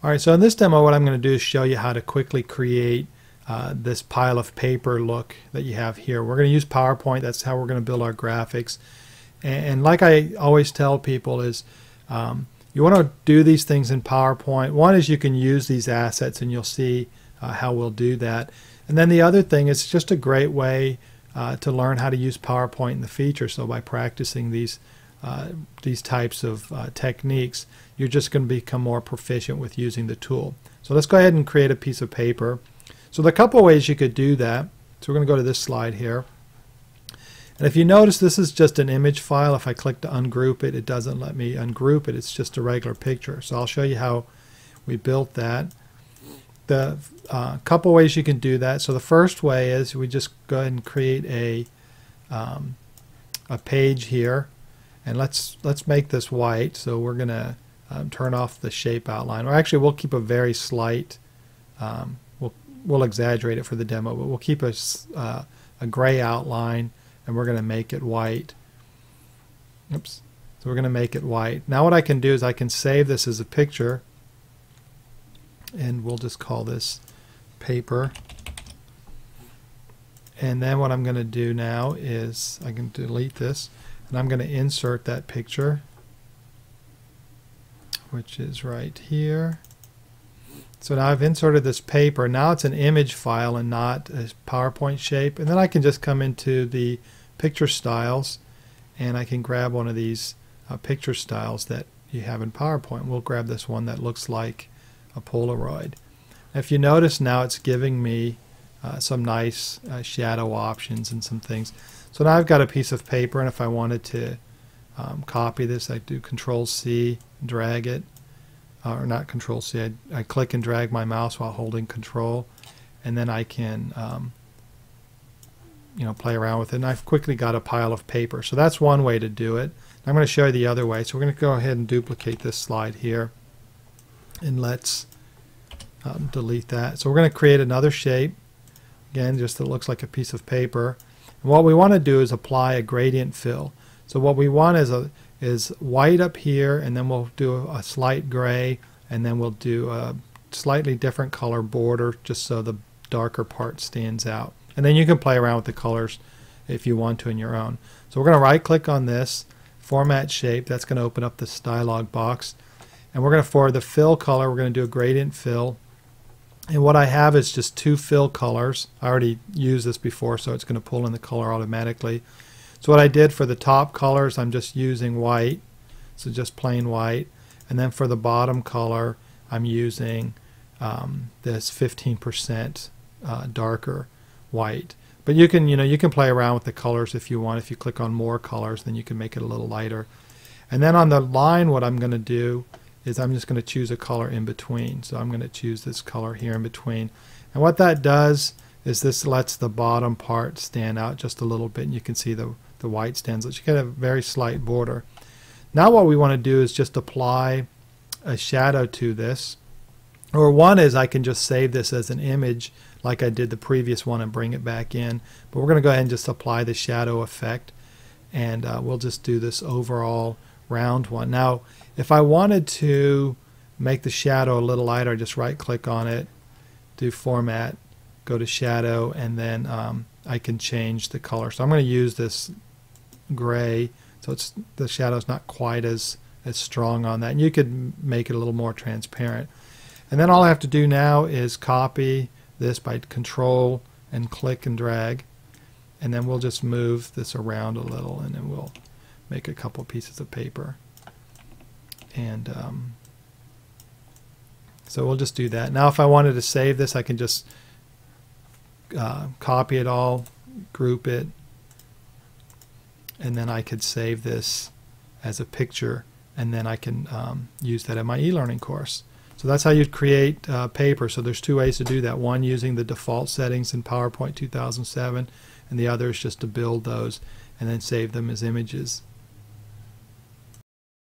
Alright, so in this demo what I'm going to do is show you how to quickly create this pile of paper look that you have here. We're going to use PowerPoint. That's how we're going to build our graphics. And like I always tell people is you want to do these things in PowerPoint. One is you can use these assets and you'll see how we'll do that. And then the other thing is just a great way to learn how to use PowerPoint in the future. So by practicing these types of techniques, you're just going to become more proficient with using the tool. So let's go ahead and create a piece of paper. So there are a couple of ways you could do that. So we're going to go to this slide here. And if you notice, this is just an image file. If I click to ungroup it, it doesn't let me ungroup it. It's just a regular picture. So I'll show you how we built that. The couple ways you can do that. So the first way is we just go ahead and create a page here. And let's make this white. So we're going to turn off the shape outline. Or actually, we'll keep a very slight, we'll exaggerate it for the demo, but we'll keep a gray outline, and we're going to make it white. Oops. So we're going to make it white. Now what I can do is I can save this as a picture, and we'll just call this paper. And then what I'm going to do now is I can delete this, and I'm going to insert that picture, which is right here. So now I've inserted this paper. Now it's an image file and not a PowerPoint shape. And then I can just come into the picture styles, and I can grab one of these picture styles that you have in PowerPoint. We'll grab this one that looks like a Polaroid. If you notice, now it's giving me some nice shadow options and some things. So now I've got a piece of paper, and if I wanted to copy this, I do Control-C, drag it, or not Control-C, I click and drag my mouse while holding Control, and then I can play around with it, and I've quickly got a pile of paper. So that's one way to do it. I'm going to show you the other way. So we're going to go ahead and duplicate this slide here, and let's delete that. So we're going to create another shape, again just that looks like a piece of paper. And what we want to do is apply a gradient fill. So what we want is white up here, and then we'll do a slight gray, and then we'll do a slightly different color border just so the darker part stands out. And then you can play around with the colors if you want to in your own. So we're going to right click on this, format shape. That's going to open up this dialog box. And we're going to, for the fill color, we're going to do a gradient fill. And what I have is just two fill colors. I already used this before, so it's going to pull in the color automatically. So what I did for the top colors, I'm just using white, so just plain white. And then for the bottom color, I'm using this 15% darker white. But you can play around with the colors if you want. If you click on more colors, then you can make it a little lighter. And then on the line, what I'm going to do is I'm just going to choose a color in between. So I'm going to choose this color here in between. And what that does is this lets the bottom part stand out just a little bit, and you can see the white stands out. You get a very slight border. Now what we want to do is just apply a shadow to this. Or one is I can just save this as an image like I did the previous one and bring it back in. But we're going to go ahead and just apply the shadow effect, and we'll just do this overall round one. Now if I wanted to make the shadow a little lighter, I just right click on it, do format, go to shadow, and then I can change the color. So I'm going to use this gray, so the shadow's not quite as strong on that, and you could make it a little more transparent. And then all I have to do now is copy this by Control and click and drag, and then we'll just move this around a little, and then we'll make a couple pieces of paper. And so we'll just do that. Now if I wanted to save this, I can just copy it all, group it, and then I could save this as a picture, and then I can use that in my e-learning course. So that's how you'd create paper. So there's two ways to do that. One using the default settings in PowerPoint 2007, and the other is just to build those and then save them as images.